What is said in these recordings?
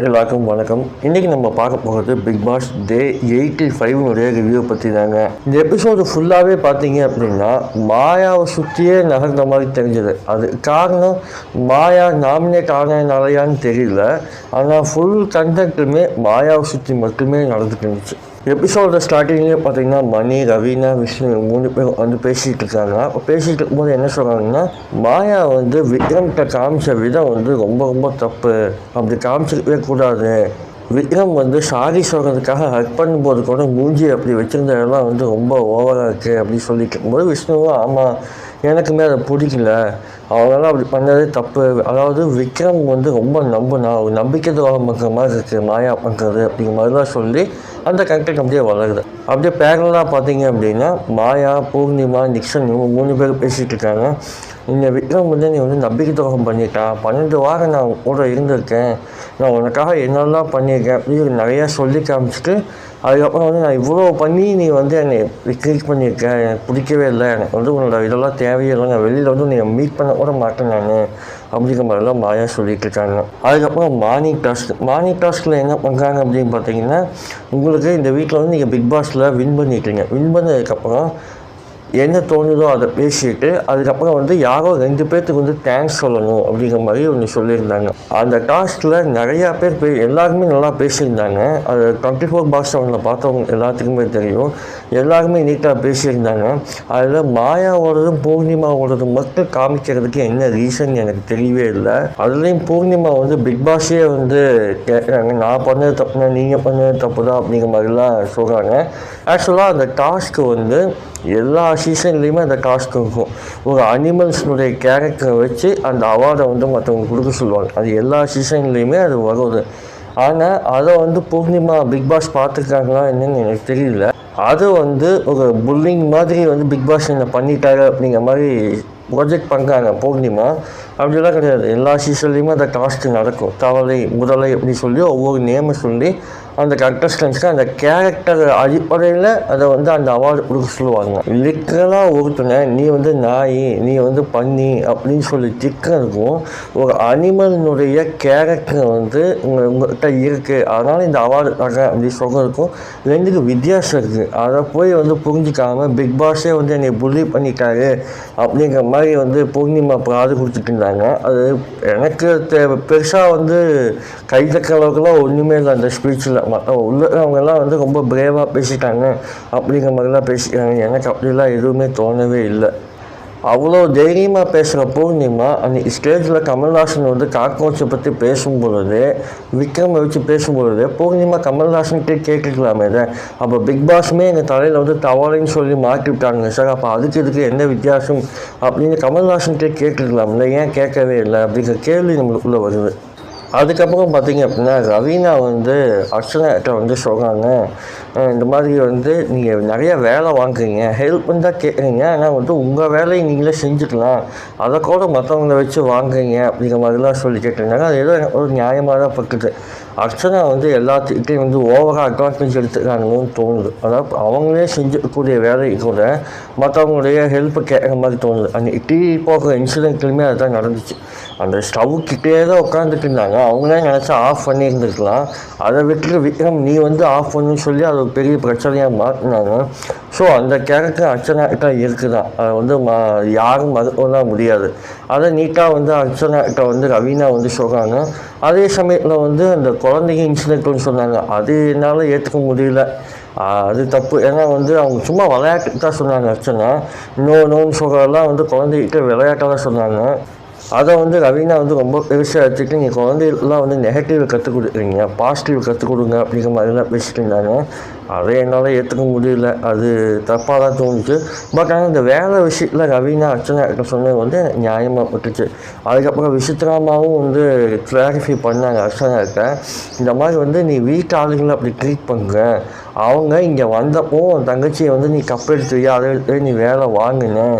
எல்லாருக்கும் வணக்கம். இன்றைக்கி நம்ம பார்க்க போகிறது பிக் பாஸ் டே 85 ரிவ்யூ பற்றி தாங்க. இந்த எபிசோடு ஃபுல்லாகவே பார்த்தீங்க அப்படின்னா மாயாவை சுற்றியே நகர்ந்த மாதிரி தெரிஞ்சது. அது காரணம் மாயா நாமினேட் ஆனதுனாலயான்னு தெரியல. ஆனால் ஃபுல் கண்டென்ட்டுமே மாயாவை சுற்றி மட்டுமே நடந்துட்டு இருந்துச்சு. எபிசோட ஸ்டார்டிங்லேயே பார்த்தீங்கன்னா மணி, ரவீனா, விஷ்ணு 3 பேர் வந்து பேசிகிட்டு இருக்காங்க. அப்போ பேசிகிட்டு இருக்கும்போது என்ன சொல்கிறாங்கன்னா, மாயா வந்து விக்ரம்கிட்ட காமிச்ச விதம் வந்து ரொம்ப ரொம்ப தப்பு, அப்படி காமிச்சிருக்கவே கூடாது. விக்ரம் வந்து சாரி சொல்கிறதுக்காக ஹக் பண்ணும்போது கூட மூஞ்சி அப்படி வச்சுருந்ததெல்லாம் வந்து ரொம்ப ஓவராக இருக்குது அப்படின்னு சொல்லிட்டு இருக்கும்போது விஷ்ணுவும் ஆமாம் எனக்குமே அதை பிடிக்கல, அவங்களாம் அப்படி பண்ணதே தப்பு. அதாவது விக்ரம் வந்து ரொம்ப நம்பினா ஒரு நம்பிக்கை துரோகம் பண்ணுற மாதிரி இருக்குது மாயா பண்ணுறது அப்படிங்கிற மாதிரிலாம் சொல்லி அந்த கண்டெக்ட் அப்படியே வளருது. அப்படியே பேரலாக பார்த்தீங்க அப்படின்னா மாயா, பூர்ணிமா, நிக்சன் இவங்க 3 பேர் பேசிகிட்டு இருக்காங்க. இந்த விக்ரம் வந்து நீ வந்து நம்பிக்கை துரோகம் பண்ணிட்டான், 12 வாரம் நான் கூட இருந்திருக்கேன், நான் உனக்காக என்னெல்லாம் பண்ணியிருக்கேன் அப்படின்னு நிறையா சொல்லி காமிச்சிட்டு அதுக்கப்புறம் வந்து நான் இவ்வளோ பண்ணி நீ வந்து என்னை ரிக்ரீட் பண்ணியிருக்க, எனக்கு பிடிக்கவே இல்லை, எனக்கு வந்து உன்னோட இதெல்லாம் தேவையில்லை, நான் வெளியில் வந்து நீ மீட் பண்ண கூட மாட்டேன் நான் அப்படிங்கிற மாதிரிலாம் மாயா சொல்லிட்டு இருக்காங்க. அதுக்கப்புறம் மார்னிங் டாஸ்கில் என்ன பண்ணுறாங்க அப்படின்னு பார்த்தீங்கன்னா, உங்களுக்கு இந்த வீட்டில் வந்து நீங்கள் பிக் பாஸில் வின் பண்ணிட்டீங்க. வின் பண்ணதுக்கப்புறம் என்ன தோணுதோ அதை பேசிட்டு அதுக்கப்புறம் வந்து யாரோ 2 பேர்த்துக்கு வந்து தேங்க்ஸ் சொல்லணும் அப்படிங்கிற மாதிரி ஒன்று சொல்லியிருந்தாங்க. அந்த டாஸ்கில் நிறையா பேர் எல்லாருமே நல்லா பேசியிருந்தாங்க. அது 24 பாக்ஸ் அவங்களை பார்த்தவங்க எல்லாத்துக்குமே தெரியும். எல்லாருமே நீட்டாக பேசியிருந்தாங்க. அதில் மாயாவோடதும் பூர்ணிமாவோடதும் மட்டும் காமிக்கிறதுக்கு என்ன ரீசன் எனக்கு தெரியவே இல்லை. அதுலேயும் பூர்ணிமா வந்து பிக் பாஸே வந்து கேட்குறாங்க, நான் பண்ணது தப்புனா நீங்கள் பண்ணது தப்பு தான் அப்படிங்கிற மாதிரிலாம் சொல்கிறாங்க. ஆக்சுவலாக அந்த டாஸ்க்கு வந்து எல்லா சீசன்லேயுமே அந்த டாஸ்க் இருக்கும். ஒரு அனிமல்ஸ்னுடைய கேரக்டரை வச்சு அந்த அவார்டை வந்து மற்றவங்க கொடுக்க சொல்லுவாங்க. அது எல்லா சீசன்லேயுமே அது வருது. ஆனால் அதை வந்து பூர்ணிமா பிக் பாஸ் பார்த்துருக்காங்களா என்னன்னு எனக்கு தெரியல. அது வந்து ஒரு புல்லிங் மாதிரி வந்து பிக் பாஸ் என்ன பண்ணிட்டாரு அப்படிங்கிற மாதிரி ப்ரொஜெக்ட் பண்ணுறாங்க பூர்ணிமா. அப்படிலாம் கிடையாது. எல்லா சீசன்லேயுமே அந்த டாஸ்க் நடக்கும். தவளை, முதலை அப்படி சொல்லி ஒவ்வொரு நேமை சொல்லி அந்த கண்டஸ்டன்ஸ்க்கு அந்த கேரக்டர் அடிப்படையில் அதை வந்து அந்த அவார்டு கொடுக்க சொல்லுவாங்க. லிட்டரலாக ஒருத்தனை நீ வந்து நாய், நீ வந்து பன்னி அப்படின்னு சொல்லி திக்கிறதுக்கும் ஒரு அனிமலினுடைய கேரக்டர் வந்து உங்கள்கிட்ட இருக்குது, அதனால் இந்த அவார்டு தரேன் அப்படி சொல்கிறதுக்கும் 2க்கு வித்தியாசம் இருக்குது. அதை போய் வந்து புரிஞ்சிக்காமல் பிக் பாஸே வந்து என்னை புள்ளி பண்ணிட்டாரு அப்படிங்கிற மாதிரி வந்து பூர்ணிமா ப்ராது கொடுத்துட்டு இருந்தாங்க. அது எனக்கு பெருசாக வந்து கை தக்கிற அளவுக்குலாம் ஒன்றுமே இல்லை அந்த ஸ்பீச்சில். மற்ற உள்ளவங்கெல்லாம் வந்து ரொம்ப பிரேவாக பேசிட்டாங்க அப்படிங்கிற மாதிரிலாம் பேசிட்டாங்க. எனக்கு அப்படிலாம் எதுவுமே தோணவே இல்லை. அவ்வளோ தைரியமாக பேசுகிற பூர்ணிமா அன்றைக்கி ஸ்டேஜில் கமல்ஹாசன் வந்து காக்ரோச்சை பற்றி பேசும்பொழுது, விக்ரமை வச்சு பேசும்பொழுது பூர்ணிமா கமல்ஹாசன்கிட்டே கேட்டுக்கலாமே தான். அப்போ பிக் பாஸுமே எங்கள் தலையில் வந்து தவறைன்னு சொல்லி மாற்றி விட்டாங்க சார், அப்போ அதுக்கு இதுக்கு என்ன வித்தியாசம் அப்படின்னு கமல்ஹாசன்கிட்டே கேட்டுக்கலாம்ல, ஏன் கேட்கவே இல்லை அப்படிங்கிற கேள்வி நம்மளுக்குள்ளே வருது. அதுக்கப்புறம் பார்த்திங்க அப்படின்னா ரவீனா வந்து அர்ச்சனாகிட்ட வந்து சொல்கிறாங்க, இந்த மாதிரி வந்து நீங்கள் நிறைய வேலை வாங்குறீங்க, ஹெல்ப் தான் கேட்குறீங்க, ஆனால் வந்து உங்கள் வேலையை நீங்களே செஞ்சுக்கலாம், அதை கூட மற்றவங்கள வச்சு வாங்குறீங்க அப்படிங்கிற மாதிரிலாம் சொல்லி கேட்டிருந்தாங்க. அது ஏதோ ஒரு நியாயமாக தான் பட்டுது. அர்ச்சனா வந்து எல்லாத்துக்கிட்டையும் வந்து ஓவராக அட்வான்டேஜ் எடுத்துக்கிறாங்கன்னு தோணுது. அதாவது அவங்களே செஞ்சக்கூடிய வேலை கூட மற்றவங்களுடைய ஹெல்ப்பு கேட்குற மாதிரி தோணுது. அந்த டீ போகிற இன்சிடென்ட்லையுமே அதுதான் நடந்துச்சு. அந்த ஸ்டவ்க்கிட்டே தான் உட்காந்துட்டு இருந்தாங்க. அவங்களே நினச்சா ஆஃப் பண்ணியிருந்துருக்கலாம். அதை விட்டுட்டு விக்ரம் நீ வந்து ஆஃப் பண்ணுன்னு சொல்லி அது ஒரு பெரிய பிரச்சனையாக மாற்றினாங்க. ஸோ அந்த கேரக்டர் அர்ச்சனாகிட்ட இருக்குதான். அதை வந்து யாரும் மறுக்கலாம் முடியாது. அதை நீட்டாக வந்து அர்ச்சனாகிட்ட வந்து ரவீனா வந்து சொல்கிறாங்க. அதே சமயத்தில் வந்து அந்த குழந்தைங்க இன்சிடென்ட்னு சொன்னாங்க, அது என்னால் ஏற்றுக்க முடியல, அது தப்பு. ஏன்னா வந்து அவங்க சும்மா விளையாட்டுக்கு தான் சொன்னாங்க. அர்ச்சனா நோன்னு சொல்கிறதெல்லாம் வந்து குழந்தைகிட்ட விளையாட்டாக தான் சொன்னாங்க. அதை வந்து ரவீனா வந்து ரொம்ப பெருசாக எடுத்துக்கிட்டு நீங்கள் குழந்தைகளுக்குலாம் வந்து நெகட்டிவ் கற்றுக் கொடுக்குறீங்க, பாசிட்டிவ் கற்றுக் கொடுங்க அப்படிங்கிற மாதிரிலாம் பேசிட்டு இருந்தாங்க. அதை என்னால் ஏற்றுக்க முடியல, அது தப்பாக தான் தோணுச்சு. பட் ஆனால் இந்த வேலை விஷயத்தில் ரவீனா அர்ச்சனா சொன்னது வந்து நியாயமாக பட்டுச்சு. அதுக்கப்புறம் விசித்ராமாவும் வந்து கிளாரிஃபை பண்ணாங்க அர்ச்சனாகிட்ட, இந்த மாதிரி வந்து நீ வீட்டு ஆளுங்களை அப்படி ட்ரீட் பண்ணுற, அவங்க இங்கே வந்தப்போ தங்கச்சியை வந்து நீ கப்பெடுத்துவியா, அதை எடுத்து நீ வேலை வாங்கின,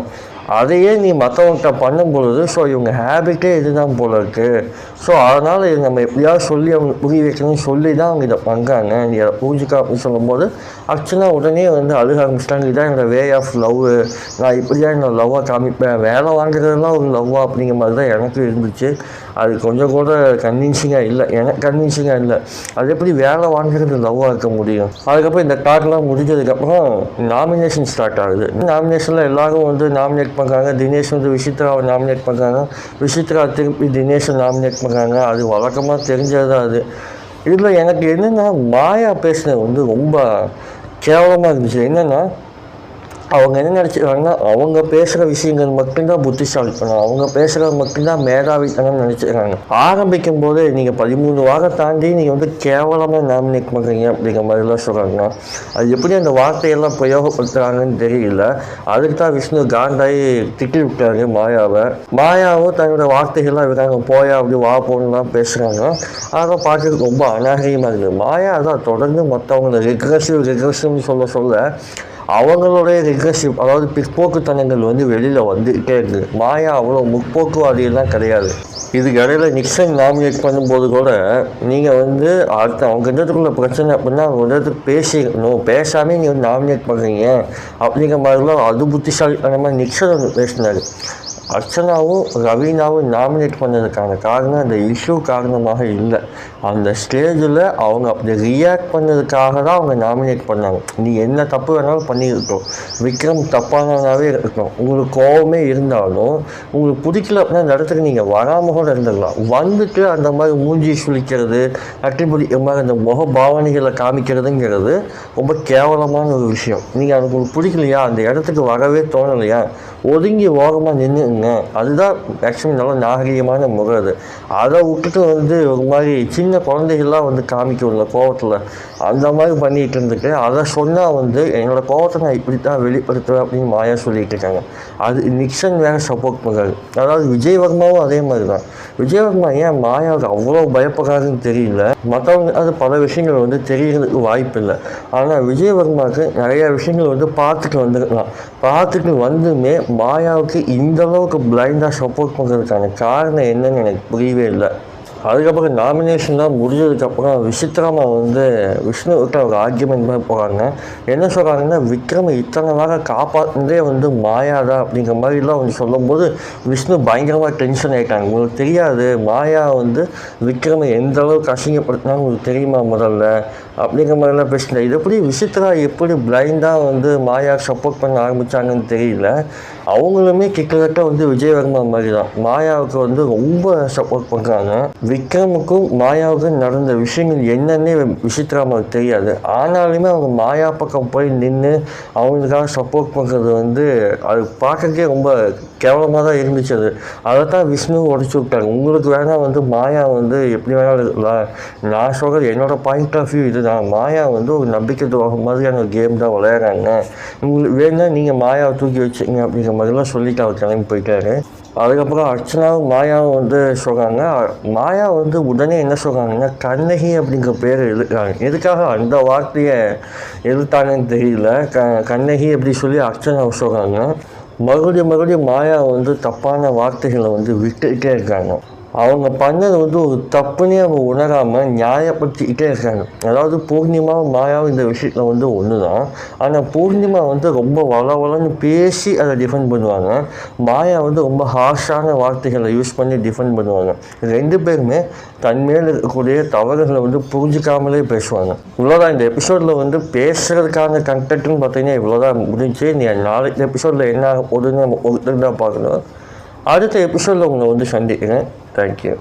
அதையே நீ மற்றவங்கள்ட்ட பண்ணும் பொழுது ஸோ இவங்க ஹேபிட்டே இதுதான் போல இருக்குது. ஸோ அதனால் இது நம்ம எப்படியாவது சொல்லி அவங்க புரிய வைக்கணும்னு சொல்லி தான் அவங்க இதை பண்ணுறாங்க, நீ அதை புரிஞ்சுக்கா அப்படின்னு சொல்லும்போது அர்ச்சனா உடனே வந்து அழுக ஆரம்பிச்சிட்டாங்க. இதான் என்னோடய வே ஆஃப் லவ், நான் இப்படி தான் என்னோட லவ்வாக காமிப்பேன், வேலை வாங்குறதுலாம் ஒரு லவ்வாக அப்படிங்கிற மாதிரி தான் எனக்கு இருந்துச்சு. அது கொஞ்சம் கூட கன்வின்சிங்காக இல்லை, எனக்கு கன்வின்சிங்காக இல்லை. அது எப்படி வேலை வாங்குறது லவ்வாக இருக்க முடியும்? அதுக்கப்புறம் இந்த டாக்லாம் முடிஞ்சதுக்கப்புறம் நாமினேஷன் ஸ்டார்ட் ஆகுது. நாமினேஷனில் எல்லாரும் வந்து நாமினேட் பண்ணுறாங்க. தினேஷ் வந்து விசித்ராவை நாமினேட் பண்ணுறாங்க, விசித்ரா திருப்பி தினேஷை நாமினேட் பண்ணுறாங்க. அது வழக்கமாக தெரிஞ்சது தான். அது இதில் எனக்கு என்னென்னா மாயா பேசினது வந்து ரொம்ப கேவலமாக இருந்துச்சு. என்னென்னா அவங்க என்ன நினச்சிக்கிறாங்கன்னா அவங்க பேசுகிற விஷயங்கள் மட்டும்தான் புத்திசாலித்தனம், அவங்க பேசுகிறது மட்டும்தான் மேதாவித்தனம்னு நினச்சிக்கிறாங்க. ஆரம்பிக்கும் போது நீங்கள் 13 வாரம் தாண்டி நீங்கள் வந்து கேவலமாக நாமினேட் பண்ணுறீங்க அப்படிங்கிற மாதிரிலாம் சொல்கிறாங்க. அது எப்படி அந்த வார்த்தையெல்லாம் பிரயோகப்படுத்துகிறாங்கன்னு தெரியல. அதுக்கு தான் விஷ்ணு காண்டாகி திட்டி விட்டாரு மாயாவும் தன்னோட வார்த்தைகள்லாம் இருக்காங்க, போயா அப்படி வா போகணுலாம் பேசுகிறாங்க. அதெல்லாம் பார்க்கறதுக்கு ரொம்ப அநாகரிகமாக இருக்குது. மாயா அதான் தொடர்ந்து மற்றவங்களை ரெக்ரெசிவ்னு சொல்ல அவங்களுடைய ரிக்ரெசிவ், அதாவது பிற்போக்குத்தனங்கள் வந்து வெளியில் வந்துகிட்டே இருக்குது. மாயா அவ்வளோ முற்போக்குவாதியெல்லாம் கிடையாது. இதுக்கு இடையில நிக்சன் நாமினேட் பண்ணும்போது கூட நீங்கள் வந்து அடுத்த அவங்க இடத்துக்குள்ள பிரச்சனை அப்படின்னா அவங்க இடத்துக்கு பேசிக்கணும், பேசாமல் நீங்கள் வந்து நாமினேட் பண்ணுறீங்க அப்படிங்கிற மாதிரிலாம் அது புத்திசாலித்தனமாக நிக்சன் வந்து பேசினார். அர்ச்சனாவும் ரவீனாவும் நாமினேட் பண்ணதுக்கான காரணம் அந்த இஷ்யூ காரணமாக இல்லை. அந்த ஸ்டேஜில் அவங்க அப்படி ரியாக்ட் பண்ணதுக்காக தான் அவங்க நாமினேட் பண்ணாங்க. நீ என்ன தப்பு வேணாலும் பண்ணியிருக்கோம், விக்ரம் தப்பானவனாகவே இருக்கட்டும், உங்களுக்கு கோபமே இருந்தாலும் உங்களுக்கு பிடிக்கல அப்படின்னா அந்த இடத்துக்கு நீங்கள் வராமல் கூட இருந்துடலாம். வந்துட்டு அந்த மாதிரி மூஞ்சி சுழிக்கிறது, அட்டி பிடிக்கிற மாதிரி அந்த முக பாவனைகளை காமிக்கிறதுங்கிறது ரொம்ப கேவலமான ஒரு விஷயம். நீங்கள் அது உங்களுக்கு பிடிக்கலையா, அந்த இடத்துக்கு வரவே தோணலையா, ஒதுங்கி ஓரமாக நின்றுங்க. அதுதான் ஆக்சுவலி நல்ல நாகரிகமான முறை. அது அதை விட்டுட்டு வந்து ஒரு மாதிரி சின்ன குழந்தைகள்லாம் வந்து காமிக்கல கோவத்தில் அந்த மாதிரி பண்ணிகிட்டு இருந்துட்டு அதை சொன்னால் வந்து என்னோடய கோவத்தை நான் இப்படி தான் வெளிப்படுத்துவேன் அப்படின்னு மாயா சொல்லிகிட்டு இருக்காங்க. அது நிக்சன் வேறு சப்போர்ட் பண்ணுறாரு. அதாவது விஜயவர்மாவும் அதே மாதிரி தான். விஜயவர்மா ஏன் மாயாவுக்கு அவ்வளோ பயப்படுறாருன்னு தெரியல. மற்றவங்க அது பல விஷயங்கள் வந்து தெரியறதுக்கு வாய்ப்பு இல்லை. ஆனால் விஜயவர்மாவுக்கு நிறையா விஷயங்கள் வந்து பார்த்துட்டு வந்துருக்கலாம். பார்த்துட்டு வந்துமே மாயாவுக்கு இந்தளவுக்கு பிளைண்டாக சப்போர்ட் பண்ணுறதுக்கான காரணம் என்னன்னு எனக்கு புரியவே இல்லை. அதுக்கப்புறம் நாமினேஷன்லாம் முடிஞ்சதுக்கப்புறம் விசித்ராமா வந்து விஷ்ணுக்கிட்ட ஒரு ஆர்கியூமெண்ட் மாதிரி போகிறாங்க. என்ன சொல்கிறாங்கன்னா, விக்ரமை இத்தனை வாரம் காப்பாற்றுனதே வந்து மாயாதா அப்படிங்கிற மாதிரிலாம் வந்து சொல்லும்போது விஷ்ணு பயங்கரமாக டென்ஷன் ஆகிட்டாங்க. உங்களுக்கு தெரியாது மாயா வந்து விக்ரமை எந்த அளவுக்கு அசிங்கப்படுத்தினாலும் உங்களுக்கு தெரியுமா முதல்ல அப்படிங்கிற மாதிரிலாம் பேசினேன். இது எப்படி விசித்ரா எப்படி பிளைண்டாக வந்து மாயா சப்போர்ட் பண்ண ஆரம்பித்தாங்கன்னு தெரியல. அவங்களுமே கிட்டத்தட்ட வந்து விஜயவர்மா மாதிரி தான் மாயாவுக்கு வந்து ரொம்ப சப்போர்ட் பண்ணுறாங்க. விக்ரமுக்கும் மாயாவுக்கும் நடந்த விஷயங்கள் என்னன்னே விசித்ராமாவுக்கு தெரியாது. ஆனாலுமே அவங்க மாயா பக்கம் போய் நின்று அவங்களுக்காக சப்போர்ட் பண்ணுறது வந்து அது பார்க்கறதுக்கே ரொம்ப கேவலமாக தான் இருந்துச்சு. அதை தான் விஷ்ணு உடச்சி விட்டாங்க. உங்களுக்கு வேணால் வந்து மாயா வந்து எப்படி வேணாலும் இருக்கலாம், நான் சொல்கிறது என்னோடய பாயிண்ட் ஆஃப் வியூ இது தான். மாயா வந்து ஒரு நம்பிக்கை துரோகம் மாதிரியான ஒரு கேம் தான் விளையாடுறாங்க. உங்களுக்கு வேணால் நீங்கள் மாயாவை தூக்கி வச்சுங்க அப்படிங்கிற மாதிரிலாம் சொல்லிட்டு அவர் கிளம்பி போயிட்டாரு. அதுக்கப்புறம் அர்ச்சனாவும் மாயாவும் வந்து சொல்கிறாங்க. மாயா வந்து உடனே என்ன சொல்கிறாங்கன்னா, கண்ணகி அப்படிங்கிற பேர் எழுதுறாங்க. எதுக்காக அந்த வார்த்தையை எழுத்தாங்கன்னு தெரியல. கண்ணகி அப்படி சொல்லி அர்ச்சனாவை சொல்கிறாங்க. மறுபடியும் மாயா வந்து தப்பான வார்த்தைகளை வந்து விட்டுக்கிட்டே இருக்காங்க. அவங்க பண்ணது வந்து ஒரு தப்புன்னே அவங்க உணராமல் நியாயப்படுத்திக்கிட்டே இருக்காங்க. அதாவது பூர்ணிமாவும் மாயாவும் இந்த விஷயத்தில் வந்து ஒன்று தான். ஆனால் பூர்ணிமா வந்து ரொம்ப வளவளன்னு பேசி அதை டிஃபெண்ட் பண்ணுவாங்க. மாயா வந்து ரொம்ப ஹார்ஷான வார்த்தைகளை யூஸ் பண்ணி டிஃபெண்ட் பண்ணுவாங்க. ரெண்டு பேருமே தன்மேல் இருக்கக்கூடிய தவறுகளை வந்து புரிஞ்சிக்காமலே பேசுவாங்க. இவ்வளோதான் இந்த எபிசோடில் வந்து பேசுகிறதுக்கான கண்டென்ட்னு பார்த்தீங்கன்னா இவ்வளோதான் முடிஞ்சு. நீ நாளைக்கு எபிசோடில் என்ன போதுன்னு நம்ம ஒருத்தர் தான் பார்க்கணும். அடுத்த எபிசோடில் உங்களை வந்து சந்திக்கிறேன். தேங்க்யூ.